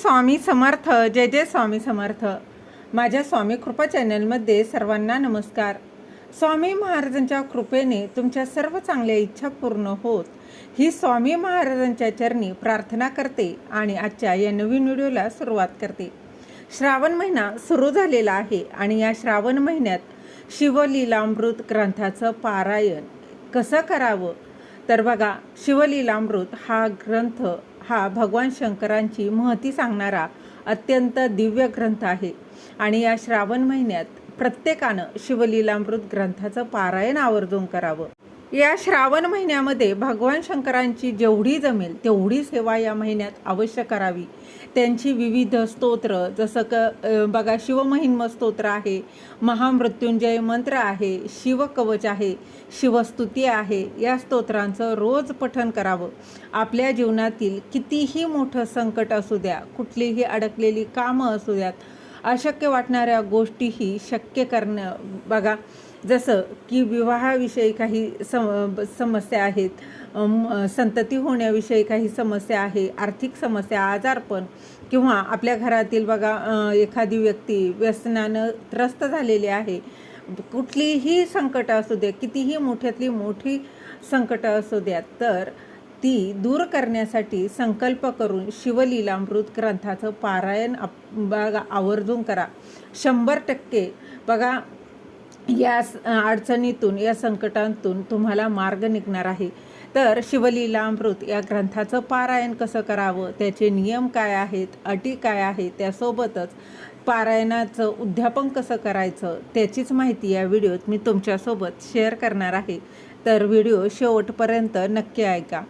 स्वामी समर्थ. जय जय स्वामी समर्थ. माझ्या स्वामी कृपा चॅनलमध्ये सर्वांना नमस्कार. स्वामी महाराजांच्या कृपेने तुमच्या सर्व चांगल्या इच्छा पूर्ण होत ही स्वामी महाराजांच्या चरणी प्रार्थना करते आणि आजच्या या नवीन व्हिडिओला सुरुवात करते. श्रावण महिना सुरू झालेला आहे आणि या श्रावण महिन्यात शिवलीलामृत ग्रंथाचं पारायण कसं करावं तर बघा, शिवलीलामृत हा ग्रंथ हा भगवान शंकरांची महती सांगणारा अत्यंत दिव्य ग्रंथ आहे आणि या श्रावण महिन्यात प्रत्येकानं शिवलीलामृत ग्रंथाचं पारायण आवर्जून करावं. या श्रावण महिन्यामध्ये भगवान शंकरांची जेवढी जमेल तेवढी सेवा या महिन्यात अवश्य करावी. त्यांची विविध स्तोत्र जसं बघा, शिवमहिम्न स्तोत्र आहे, महामृत्युंजय मंत्र आहे, शिवकवच आहे, शिवस्तुती आहे. या स्तोत्रांचं रोज पठण करावं. आपल्या जीवनातील कितीही मोठं संकट असू द्या, कुठलीही अडकलेली कामं असू द्यात, अशक्य वाटणाऱ्या गोष्टीही शक्य करणं. बघा, जसं की विवाहाविषयी काही समस्या आहेत, संतती होण्याविषयी काही समस्या आहे, आर्थिक समस्या, आजारपण, किंवा आपल्या घरातील बघा एखादी व्यक्ती व्यसनानं त्रस्त झालेली आहे. कुठलीही संकट असू दे, कितीही मोठ्यातली मोठी संकट असू द्यात, तर ती दूर करण्यासाठी संकल्प करून शिवलीलामृत ग्रंथाचं पारायण बघा आवर्जून करा. 100% बघा, या अडचणीतून, या संकटांतून तुम्हाला मार्ग निघणार आहे. तर शिवलीलामृत या ग्रंथाचं पारायण कसं करावं, त्याचे नियम काय आहेत, अटी काय आहेत, त्यासोबतच पारायणाचं उद्यापन कसं करायचं त्याचीच माहिती या व्हिडिओत मी तुमच्यासोबत शेअर करणार आहे. तर व्हिडिओ शेवटपर्यंत नक्की ऐका.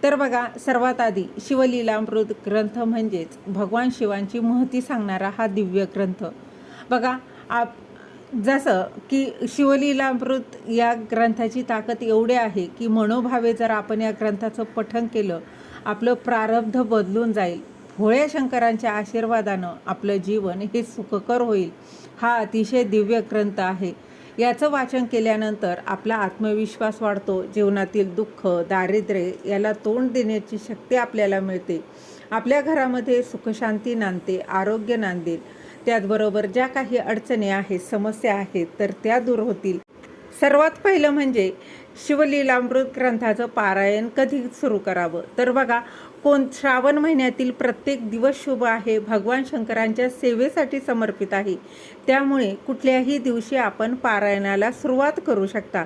तर बघा, सर्वात आधी शिवलीलामृत ग्रंथ म्हणजेच भगवान शिवांची महती सांगणारा हा दिव्य ग्रंथ. बघा, जसं की शिवलीलामृत या ग्रंथाची ताकद एवढी आहे की मनोभावे जर आपण या ग्रंथाचं पठण केलं, आपलं प्रारब्ध बदलून जाईल. भोळ्या शंकरांच्या आशीर्वादानं आपलं जीवन हे सुखकर होईल. हा अतिशय दिव्य ग्रंथ आहे. याचं वाचन केल्यानंतर आपला आत्मविश्वास वाढतो. जीवनातील दुःख, दारिद्र्य याला तोंड देण्याची शक्ती आपल्याला मिळते. आपल्या घरामध्ये सुखशांती नांदते, आरोग्य नांदेल. त्याचबरोबर ज्या काही अडचणी आहेत, समस्या आहेत, तर त्या दूर होतील. सर्वात पहिलं म्हणजे शिवलीलामृत ग्रंथाचं पारायण कधी सुरू करावं तर बघा, श्रावण महिन्यातील प्रत्येक दिवस शुभ आहे, भगवान शंकरांच्या सेवेसाठी समर्पित आहे. त्यामुळे कुठल्याही दिवशी आपण पारायणाला सुरुवात करू शकता.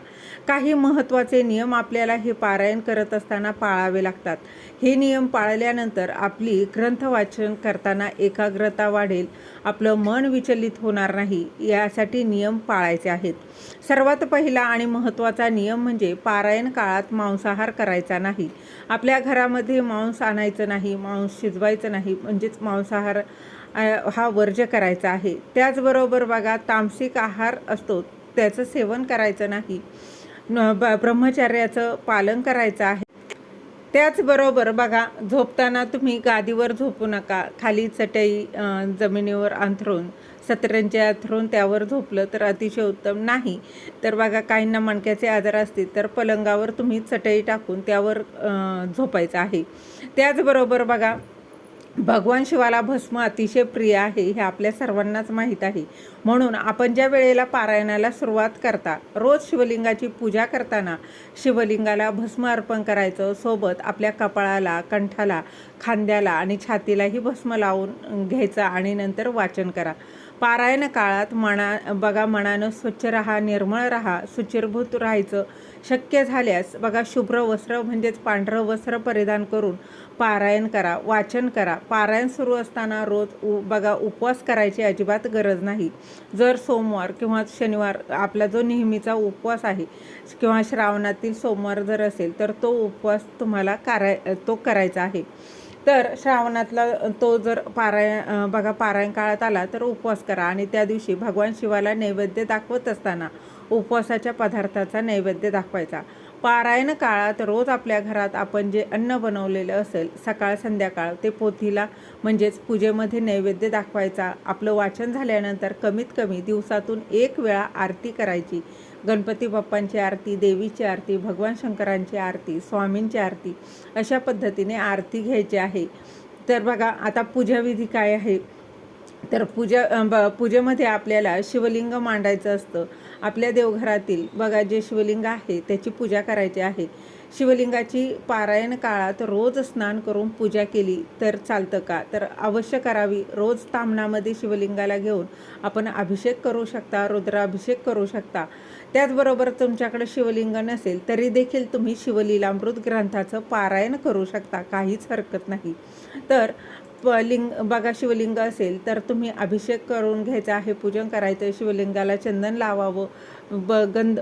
काही महत्त्वाचे नियम आपल्याला हे पारायण करत असताना पाळावे लागतात. हे नियम पाळल्यानंतर आपली ग्रंथ वाचन करताना एकाग्रता वाढेल, आपलं मन विचलित होणार नाही. यासाठी नियम पाळायचे आहेत. सर्वात पहिला आणि महत्त्वाचा नियम म्हणजे पारायण काळात मांसाहार करायचा नाही. आपल्या घरामध्ये मांस आणायचं नाही, मांस शिजवायचं नाही, म्हणजेच मांसाहार हा वर्ज्य करायचा आहे. त्याचबरोबर बघा, तामसिक आहार असतो त्याचं सेवन करायचं नाही. ब्रह्मचर्याचं पालन करायचं आहे. त्याचबरोबर बघा, झोपताना तुम्ही गादीवर झोपू नका. खाली चटई जमिनीवर अंथरून, सतरंजी अंथरून त्यावर झोपलं तर अतिशय उत्तम. नाही तर बघा, काहींना मणक्याचे आजार असतील तर पलंगावर तुम्ही चटई टाकून त्यावर झोपायचं आहे. त्याचबरोबर बघा, भगवान शिवाला भस्म अतिशय प्रिय आहे, हे आपल्या सर्वांनाच माहीत आहे. म्हणून आपण ज्या वेळेला पारायणाला सुरुवात करता, रोज शिवलिंगाची पूजा करताना शिवलिंगाला भस्म अर्पण करायचं. सोबत आपल्या कपाळाला, कंठाला, खांद्याला आणि छातीलाही भस्म लावून घ्यायचं आणि नंतर वाचन करा. पारायण काळात मनानं स्वच्छ राहा, निर्मळ राहा, शुचिर्भूत राहायचं. शक्य झाल्यास बघा, शुभ्र वस्त्र म्हणजेच पांढरं वस्त्र परिधान करून पारायण करा, वाचन करा. पारायण सुरू असताना रोज बघा उपवास करायची अजिबात गरज नाही. जर सोमवार किंवा शनिवार आपला जो नेहमीचा उपवास आहे किंवा श्रावणातील सोमवार जर असेल तर तो उपवास तुम्हाला करायचा आहे. तर श्रावणातला तो जर पारायण काळात आला तर उपवास करा आणि त्या दिवशी भगवान शिवाला नैवेद्य दाखवत असताना उपवासाच्या पदार्थाचा नैवेद्य दाखवायचा. पारायण काळात रोज आपल्या घरात आपण जे अन्न बनवलेलं असेल सकाळ संध्याकाळ ते पोथीला म्हणजेच पूजेमध्ये नैवेद्य दाखवायचा. आपलं वाचन झाल्यानंतर कमीत कमी दिवसातून 1 वेळा आरती करायची. गणपती बाप्पांची आरती, देवीची आरती, भगवान शंकरांची आरती, स्वामींची आरती, अशा पद्धतीने आरती घ्यायची आहे. तर बघा आता पूजाविधी काय आहे, तर पूजेमध्ये आपल्याला शिवलिंग मांडायचं असतं. आपल्या देवघरातील बघा जे शिवलिंग आहे त्याची पूजा करायची आहे. शिवलिंगाची पारायण काळात रोज स्नान करून पूजा केली तर चालतं का, तर अवश्य करावी. रोज ताम्हणामध्ये शिवलिंगाला घेऊन आपण अभिषेक करू शकता, रुद्राभिषेक करू शकता. त्याचबरोबर तुमच्याकडे शिवलिंग नसेल तरी देखील तुम्ही शिवलीलामृत ग्रंथाचं पारायण करू शकता, काहीच हरकत नाही. तर बघा शिवलिंग असेल तर तुम्ही अभिषेक करून घ्यायचा आहे, पूजन करायचं, शिवलिंगाला चंदन लावावं,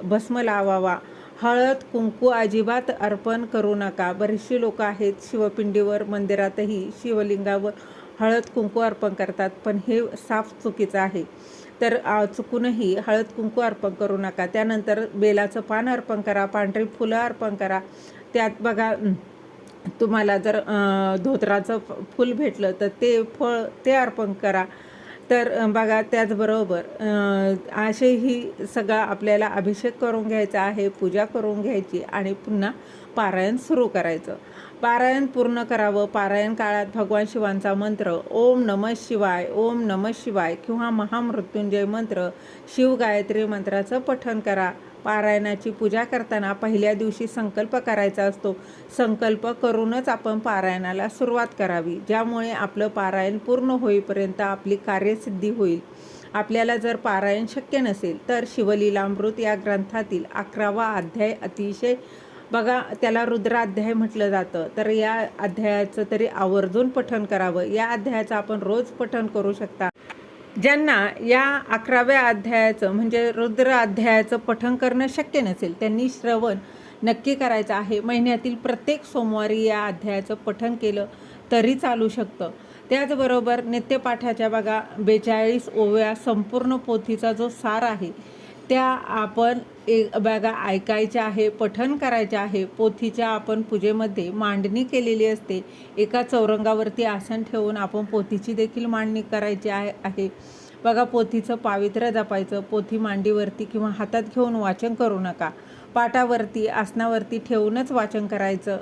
भस्म लावावा. हळद कुंकू अजिबात अर्पण करू नका. बरीचशी लोक आहेत शिवपिंडीवर मंदिरातही शिवलिंगावर हळद कुंकू अर्पण करतात, पण हे साफ चुकीचं आहे. तर चुकूनही हळद कुंकू अर्पण करू नका. त्यानंतर बेलाचं पान अर्पण करा, पांढरी फुलं अर्पण करा. त्यात बघा तुम्हाला जर धोत्राचं फूल भेटलं तर ते फळ ते अर्पण करा. तर बघा त्याचबरोबर असेही सगळा आपल्याला अभिषेक करून घ्यायचा आहे, पूजा करून घ्यायची आणि पुन्हा पारायण सुरू करायचं. पारायण पूर्ण करावं. पारायण काळात भगवान शिवांचा मंत्र ओम नमः शिवाय, ओम नमः शिवाय किंवा महामृत्युंजय मंत्र, शिव गायत्री मंत्राचं पठण करा. पारायणाची पूजा करताना पहिल्या दिवशी संकल्प करायचा असतो. संकल्प करूनच आपण पारायणाला सुरुवात करावी, ज्यामुळे आपलं पारायण पूर्ण होईपर्यंत आपली कार्यसिद्धी होईल. आपल्याला जर पारायण शक्य नसेल तर शिवलीलामृत या ग्रंथातील 11वा अध्याय अतिशय बघा त्याला रुद्राध्याय म्हटलं जातं, तर या अध्यायाचं तरी आवर्जून पठण करावं. या अध्यायाचं आपण रोज पठण करू शकता. ज्यांना या 11व्या अध्यायाचं म्हणजे रुद्र अध्यायाचं पठण करणं शक्य नसेल त्यांनी श्रवण नक्की करायचं आहे. महिन्यातील प्रत्येक सोमवारी या अध्यायाचं पठण केलं तरी चालू शकतं. त्याचबरोबर नित्यपाठाच्या बघा 42 ओव्या संपूर्ण पोथीचा जो सार आहे त्या आपण बघा ऐकायच्या आहे, पठण करायचे आहे. पोथीच्या आपण पूजेमध्ये मांडणी केलेली असते. एका चौरंगावरती आसन ठेवून आपण पोथीची देखील मांडणी करायची आहे. बघा पोथीचं पावित्र्य जपायचं. पोथी मांडीवरती किंवा हातात घेऊन वाचन करू नका. पाटावरती आसनावरती ठेवूनच वाचन करायचं.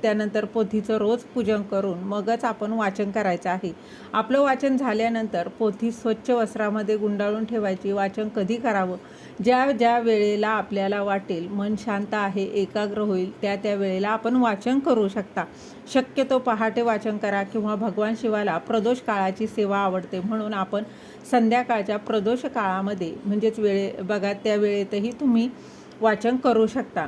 त्यानंतर पोथीचं रोज पूजन करून मगच आपण वाचन करायचं आहे. आपलं वाचन झाल्यानंतर पोथी स्वच्छ वस्त्रामध्ये गुंडाळून ठेवायची. वाचन कधी करावं, ज्या वेळेला आपल्याला वाटेल मन शांत आहे, एकाग्र होईल त्या वेळेला आपण वाचन करू शकता. शक्यतो पहाटे वाचन करा किंवा भगवान शिवाला प्रदोष काळाची सेवा आवडते म्हणून आपण संध्याकाळच्या प्रदोष काळामध्ये म्हणजेच बघा त्या वेळेतही तुम्ही वाचन करू शकता.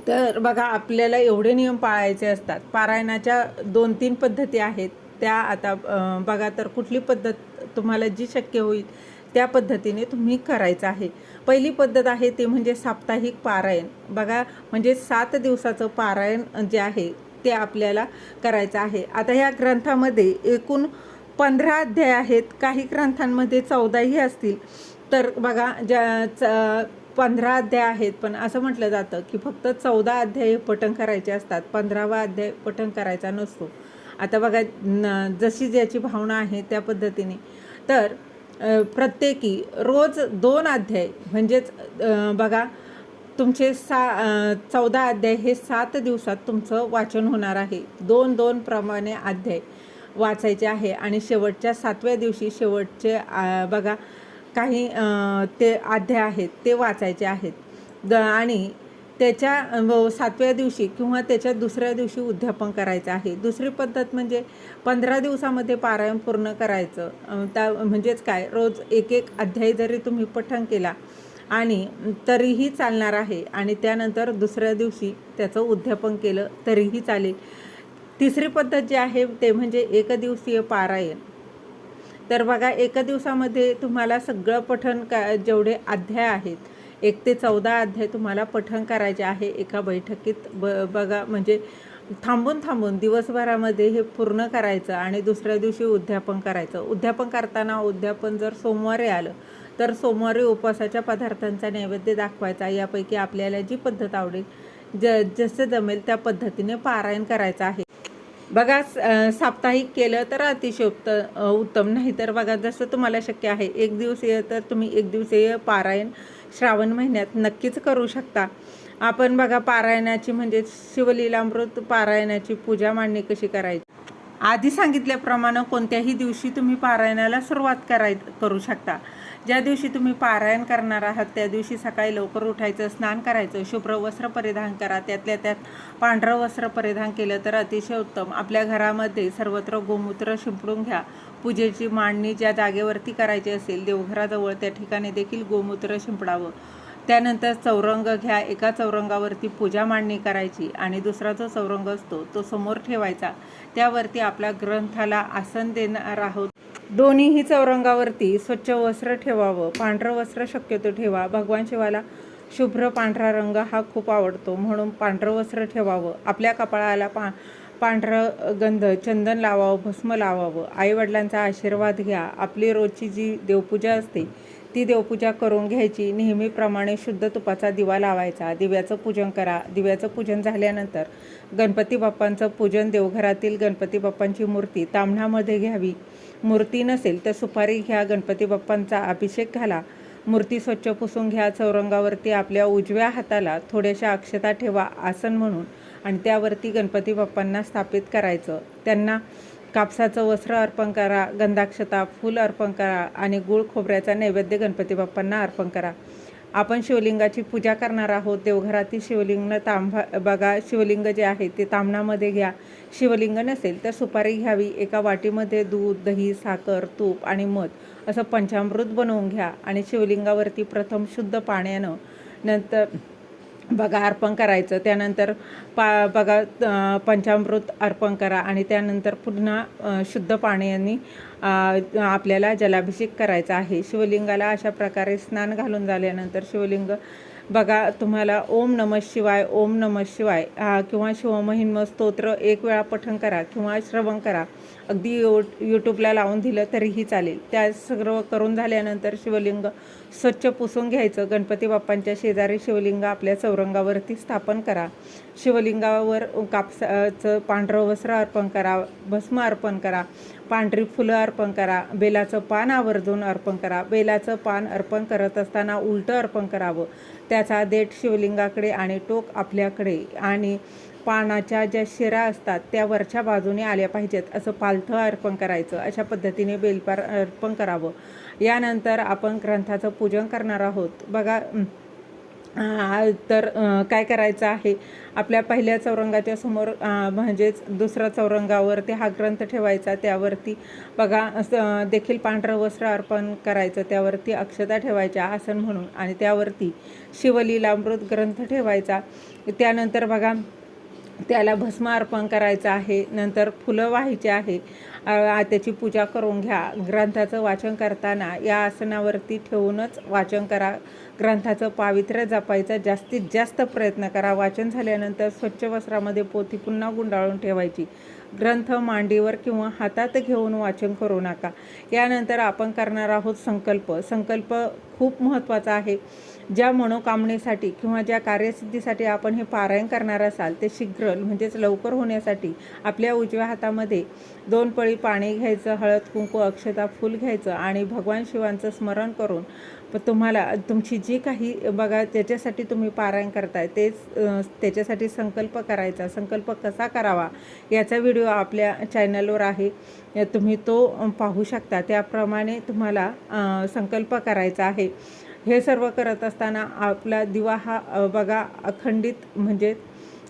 तर बघा आपल्याला एवढे नियम पाळायचे असतात. पारायणाच्या 2-3 पद्धती आहेत त्या आता बघा तर कुठली पद्धत तुम्हाला जी शक्य होईल त्या पद्धतीने तुम्ही करायचं आहे. पहिली पद्धत आहे ते म्हणजे साप्ताहिक पारायण. बघा म्हणजे 7 दिवसाचं पारायण जे आहे ते आपल्याला करायचं आहे. आता ह्या ग्रंथामध्ये एकूण 15 अध्याय आहेत. काही ग्रंथांमध्ये 14ही असतील. तर बघा 15 अध्याय आहेत, पण असं म्हटलं जातं की फक्त 14 अध्याय पठण करायचे असतात, 15वा अध्याय पठण करायचा नसतो. आता बघा जशी ज्याची भावना आहे त्या पद्धतीने. तर प्रत्येकी रोज 2 अध्याय म्हणजेच बघा तुमचे 14 अध्याय हे 7 दिवसात तुमचं वाचन होणार आहे. 2-2 प्रमाणे अध्याय वाचायचे आहे आणि शेवटच्या 7व्या दिवशी शेवटचे बघा काही ते अध्याय आहेत ते वाचायचे आहेत आणि त्याच्या 7व्या दिवशी किंवा त्याच्या दुसऱ्या दिवशी उद्यापन करायचं आहे. दुसरी पद्धत म्हणजे 15 दिवसामध्ये पारायण पूर्ण करायचं. म्हणजेच काय रोज एक अध्याय जरी तुम्ही पठण केला आणि तरीही चालणार आहे आणि त्यानंतर दुसऱ्या दिवशी त्याचं उद्यापन केलं तरीही चालेल. तिसरी पद्धत जी आहे ते म्हणजे एकदिवसीय पारायण. तर बघा एका दिवसामध्ये तुम्हाला सगळं पठण जेवढे अध्याय आहेत 1 ते 14 अध्याय तुम्हाला पठण करायचे आहे एका बैठकीत. बघा म्हणजे थांबून दिवसभरामध्ये हे पूर्ण करायचं आणि दुसऱ्या दिवशी उद्यापन करायचं. उद्यापन करताना उद्यापन जर सोमवारी आलं तर सोमवारी उपवासाच्या पदार्थांचा नैवेद्य दाखवायचा. यापैकी आपल्याला जी पद्धत आवडेल जसं जमेल त्या पद्धतीने पारायण करायचं आहे. बघा साप्ताहिक केलं तर अतिशय उत्तम. नाही तर बघा जसं तुम्हाला शक्य आहे 1 दिवसीय तर तुम्ही 1 दिवसीय पारायण श्रावण महिन्यात नक्कीच करू शकता. आपण बघा पारायणाची म्हणजे शिवलीलामृत पारायणाची पूजा मांडणी कशी करायची. आधी सांगितल्याप्रमाणे कोणत्याही दिवशी तुम्ही पारायणाला सुरुवात करू शकता. ज्या दिवशी तुम्ही पारायण करणार आहात त्या दिवशी सकाळी लवकर उठायचं, स्नान करायचं, शुभ्र वस्त्र परिधान करा. त्यातल्या त्यात पांढरं वस्त्र परिधान केलं तर अतिशय उत्तम. आपल्या घरामध्ये सर्वत्र गोमूत्र शिंपडून घ्या. पूजेची मांडणी ज्या जागेवरती करायची असेल देवघराजवळ त्या ठिकाणी देखील गोमूत्र शिंपडावं. त्यानंतर चौरंग घ्या. एका चौरंगावरती पूजा मांडणी करायची आणि दुसरा जो चौरंग असतो तो समोर ठेवायचा. त्यावरती आपल्या ग्रंथाला आसन देणार आहोत. दोन्हीही चौरंगावरती स्वच्छ वस्त्र ठेवावं. पांढरं वस्त्र शक्यतो ठेवा. भगवान शिवाला शुभ्र पांढरा रंग हा खूप आवडतो म्हणून पांढरं वस्त्र ठेवावं. आपल्या कपाळाला पांढरं गंध चंदन लावावं, भस्म लावावं. आईवडिलांचा आशीर्वाद घ्या. आपली रोजची जी देवपूजा असते ती देवपूजा करून घ्यायची. नेहमीप्रमाणे शुद्ध तुपाचा दिवा लावायचा. दिव्याचं पूजन करा. दिव्याचं पूजन झाल्यानंतर गणपती बाप्पांचं पूजन. देवघरातील गणपती बाप्पांची मूर्ती ताम्हणामध्ये घ्यावी. मूर्ती नसेल तर सुपारी घ्या. गणपती बाप्पांचा अभिषेक घाला. मूर्ती स्वच्छ पुसून घ्या. चौरंगावरती आपल्या उजव्या हाताला थोड्याशा अक्षता ठेवा आसन म्हणून आणि त्यावरती गणपती बाप्पांना स्थापित करायचं. त्यांना कापसाचं वस्त्र अर्पण करा. गंधाक्षता फूल अर्पण करा आणि गुळ खोबऱ्याचा नैवेद्य गणपती बाप्पांना अर्पण करा. आपण शिवलिंगाची पूजा करणार आहोत. देवघरातील शिवलिंग बघा शिवलिंग जे आहे ते ताम्हणामध्ये घ्या. शिवलिंग नसेल तर सुपारी घ्यावी. एका वाटीमध्ये दूध, दही, साखर, तूप आणि मध असं पंचामृत बनवून घ्या आणि शिवलिंगावरती प्रथम शुद्ध पाण्यानं नंतर बघा अर्पण करायचं. त्यानंतर पंचामृत अर्पण करा आणि त्यानंतर पुन्हा शुद्ध पाण्याने आपल्याला जलाभिषेक करायचा आहे. शिवलिंगाला अशा प्रकारे स्नान घालून झाल्यानंतर शिवलिंग बघा तुम्हाला ओम नमः शिवाय, ओम नमः शिवाय किंवा शिवमहिम्न स्तोत्र एक वेळा पठण करा किंवा श्रवण करा. अगदी यूट्यूबला लावून दिलं तरीही चालेल. त्या सगळं करून झाल्यानंतर शिवलिंग स्वच्छ पुसून घ्यायचं. गणपती बाप्पांच्या शेजारी शिवलिंग आपल्या चौरंगावरती स्थापन करा. शिवलिंगावर कापसाचं पांढरं वस्त्र अर्पण करा. भस्म अर्पण करा. पांढरी फुलं अर्पण करा. बेलाचं पान आवर्जून अर्पण करा. बेलाचं पान अर्पण करत असताना उलटं अर्पण करावं. त्याचा देठ शिवलिंगाकडे आणि टोक आपल्याकडे आणि पानाच्या ज्या शिरा असतात त्या वरच्या बाजूने आल्या पाहिजेत असं पालथं अर्पण करायचं. अशा पद्धतीने बेलपार अर्पण करावं. यानंतर आपण ग्रंथाचं पूजन करणार आहोत. बघा तर काय करायचं आहे, आपल्या पहिल्या चौरंगाच्या समोर म्हणजेच दुसऱ्या चौरंगावरती हा ग्रंथ ठेवायचा. त्यावरती बघा देखील पांढरं वस्त्र अर्पण करायचं. त्यावरती अक्षता ठेवायच्या आसन म्हणून आणि त्यावरती शिवलीलामृत ग्रंथ ठेवायचा. त्यानंतर बघा त्याला भस्म अर्पण करायचं आहे. नंतर फुलं वाहायची आहे. त्याची पूजा करून घ्या. ग्रंथाचं वाचन करताना या आसनावरती ठेवूनच वाचन करा. ग्रंथाचं पावित्र्य जपायचा जास्तीत जास्त प्रयत्न करा. वाचन झाल्यानंतर स्वच्छ वस्त्रामध्ये पोथी पुन्हा गुंडाळून ठेवायची. ग्रंथ मांडीवर किंवा हातात घेऊन वाचन करू नका. यानंतर आपण करणार आहोत संकल्प. संकल्प खूप महत्त्वाचा आहे. ज्या मनोकामनेसाठी किंवा ज्या कार्यसिद्धीसाठी आपण हे पारायण करणार असाल ते शीघ्र म्हणजेच लवकर होण्यासाठी आपल्या उजव्या हातामध्ये 2 पळी पाणी घ्यायचं. हळद, कुंकू, अक्षता, फूल घ्यायचं आणि भगवान शिवांचं स्मरण करून तुम्हाला तुमची जी काही बघा त्याच्यासाठी तुम्ही पारायण करताय तेच त्याच्यासाठी संकल्प करायचा. संकल्प कसा करावा याचा व्हिडिओ आपल्या चॅनलवर आहे, तुम्ही तो पाहू शकता. त्याप्रमाणे तुम्हाला संकल्प करायचा आहे. हे सर्व करत असताना आपला दिवा हा बघा अखंडित म्हणजे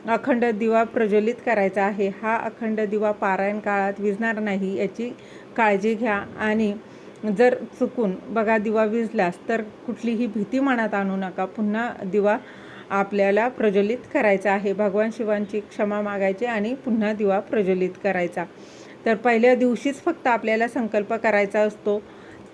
अखंड दिवा प्रज्वलित करायचा आहे. हा अखंड दिवा पारायण काळात विझणार नाही याची काळजी घ्या. आणि जर चुकून बघा दिवा विझलास तर कुठलीही भीती मनात आणू नका. पुन्हा दिवा आपल्याला प्रज्वलित करायचा आहे. भगवान शिवांची क्षमा मागायची आणि पुन्हा दिवा प्रज्वलित करायचा. तर पहिल्या दिवशीच फक्त आपल्याला संकल्प करायचा असतो.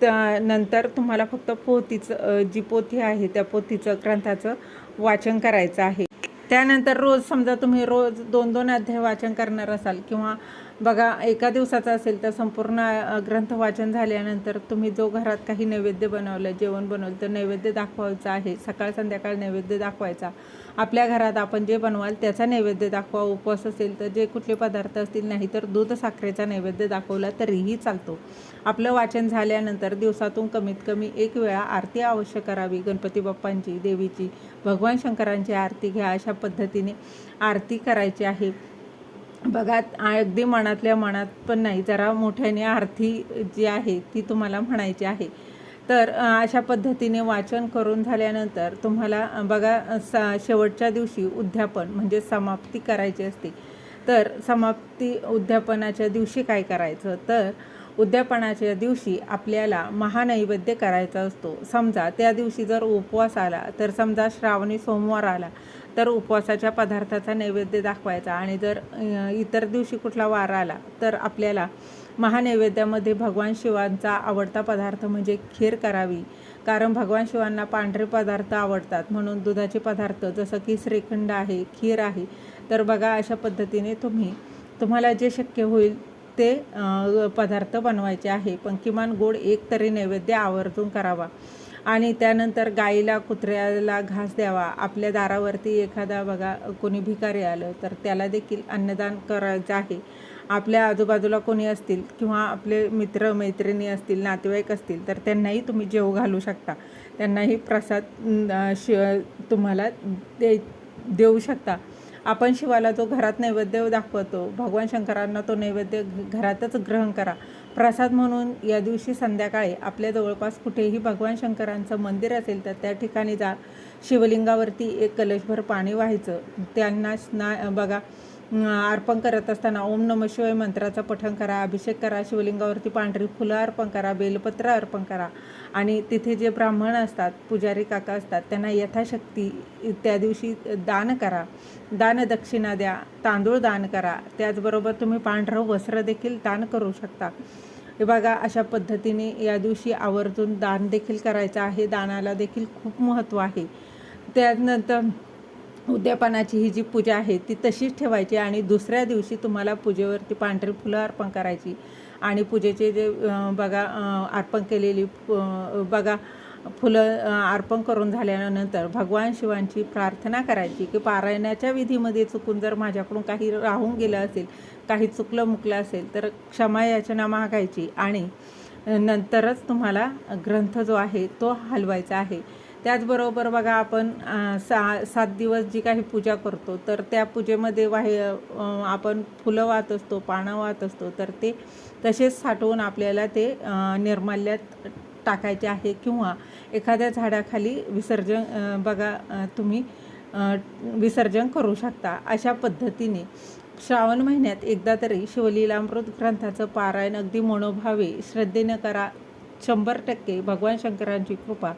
नंतर तुम्हाला फक्त पोथीचं जी पोथी आहे त्या पोथीचं ग्रंथाचं वाचन करायचं आहे. त्यानंतर रोज समजा तुम्ही रोज 2-2 अध्याय वाचन करणार असाल किंवा बघा एका दिवसाचा असेल तर संपूर्ण ग्रंथ वाचन झाल्यानंतर तुम्ही जो घरात काही नैवेद्य बनवलं, जेवण बनवलं तर नैवेद्य दाखवायचं आहे. सकाळ संध्याकाळ नैवेद्य दाखवायचा. आपल्या घरात आपण जे बनवाल त्याचा नैवेद्य दाखवा. उपवास असेल तर जे कुठले पदार्थ असतील नाही तर दूध साखरेचा नैवेद्य दाखवला तरीही चालतो. आपलं वाचन झाल्यानंतर दिवसातून कमीत कमी 1 वेळा आरती अवश्य करावी. गणपती बाप्पांची, देवीची, भगवान शंकरांची आरती घ्या. अशा पद्धतीने आरती करायची आहे. बघा अगदी मनातल्या मनात पण नाही, जरा मोठ्याने आरती जी आहे ती तुम्हाला म्हणायची आहे. तर अशा पद्धतीने वाचन करून झाल्यानंतर तुम्हाला बघा शेवटच्या दिवशी उद्यापन म्हणजे समाप्ती करायची असते. तर समाप्ती उद्यापनाच्या दिवशी काय करायचं, तर उद्यापनाच्या दिवशी आपल्याला महानैवेद्य करायचा असतो. समजा त्या दिवशी जर उपवास आला, तर समजा श्रावणी सोमवार आला तर उपवासाच्या पदार्थाचा नैवेद्य दाखवायचा, आणि जर इतर दिवशी कुठला वार आला तर आपल्याला महानैवेद्यामध्ये भगवान शिवांचा आवडता पदार्थ म्हणजे खीर करावी. कारण भगवान शिवांना पांढरे पदार्थ आवडतात, म्हणून दुधाचे पदार्थ जसं की श्रीखंड आहे, खीर आहे. तर बघा अशा पद्धतीने तुम्हाला जे शक्य होईल ते पदार्थ बनवायचे आहे, पण किमान गोड एक तरी नैवेद्य आवर्जून करावा. आणि त्यानंतर गाईला कुत्र्याला घास द्यावा. आपल्या दारावरती एखादा बघा कोणी भिकारी आलं तर त्याला देखील अन्नदान करायचं आहे. आपल्या आजूबाजूला कोणी असतील किंवा आपले मित्र मैत्रिणी असतील, नातेवाईक असतील, तर त्यांनाही तुम्ही जेवू घालू शकता. त्यांनाही प्रसाद तुम्हाला देऊ शकता. आपण शिवाला जो घरात नैवेद्य दाखवतो, भगवान शंकरांना तो नैवेद्य घरातच ग्रहण करा. प्रसाद म्हणून या दिवशी संध्याकाळी आपल्या जवळपास कुठेही भगवान शंकरांचं मंदिर असेल तर त्या ठिकाणी जा. शिवलिंगावरती एक कलशभर पाणी व्हायचं. त्यांना बघा अर्पण करत असताना ओम नमः शिवाय मंत्राचं पठण करा, अभिषेक करा, शिवलिंगावरती पांढरी फुलं अर्पण करा, बेलपत्र अर्पण करा. आणि तिथे जे ब्राह्मण असतात, पुजारी काका असतात, त्यांना यथाशक्ती त्या दिवशी दान करा. दानदक्षिणा द्या, तांदूळ दान करा. त्याचबरोबर तुम्ही पांढरं वस्त्र देखील दान करू शकता. हे बघा अशा पद्धतीने या दिवशी आवर्जून दान देखील करायचं आहे. दानाला देखील खूप महत्त्व आहे. त्यानंतर उद्यापनाची ही जी पूजा आहे ती तशीच ठेवायची, आणि दुसऱ्या दिवशी तुम्हाला पूजेवरती पांढरी फुलं अर्पण करायची. आणि पूजेचे जे बघा अर्पण केलेली बघा फुलं अर्पण करून झाल्यानंतर भगवान शिवांची प्रार्थना करायची की पारायणाच्या विधीमध्ये चुकून जर माझ्याकडून काही राहून गेलं असेल, काही चुकलं मुकलं असेल, तर क्षमा याचना मागायची. आणि नंतरच तुम्हाला ग्रंथ जो आहे तो हलवायचा आहे. त्याचबरोबर बघा आपण 7 दिवस जी काही पूजा करतो, तर त्या पूजेमध्ये आपण फुलं वाहत असतो, पानं वाहत असतो, तर ते तसेच साठवून आपल्याला ते निर्माल्यात टाकायचे आहे किंवा एखाद्या झाडाखाली तुम्ही विसर्जन करू शकता. अशा पद्धतीने श्रावण महिन्यात एकदा तरी शिवलीलामृत ग्रंथाचं पारायण अगदी मनोभावे श्रद्धेनं करा. 100% भगवान शंकरांची कृपा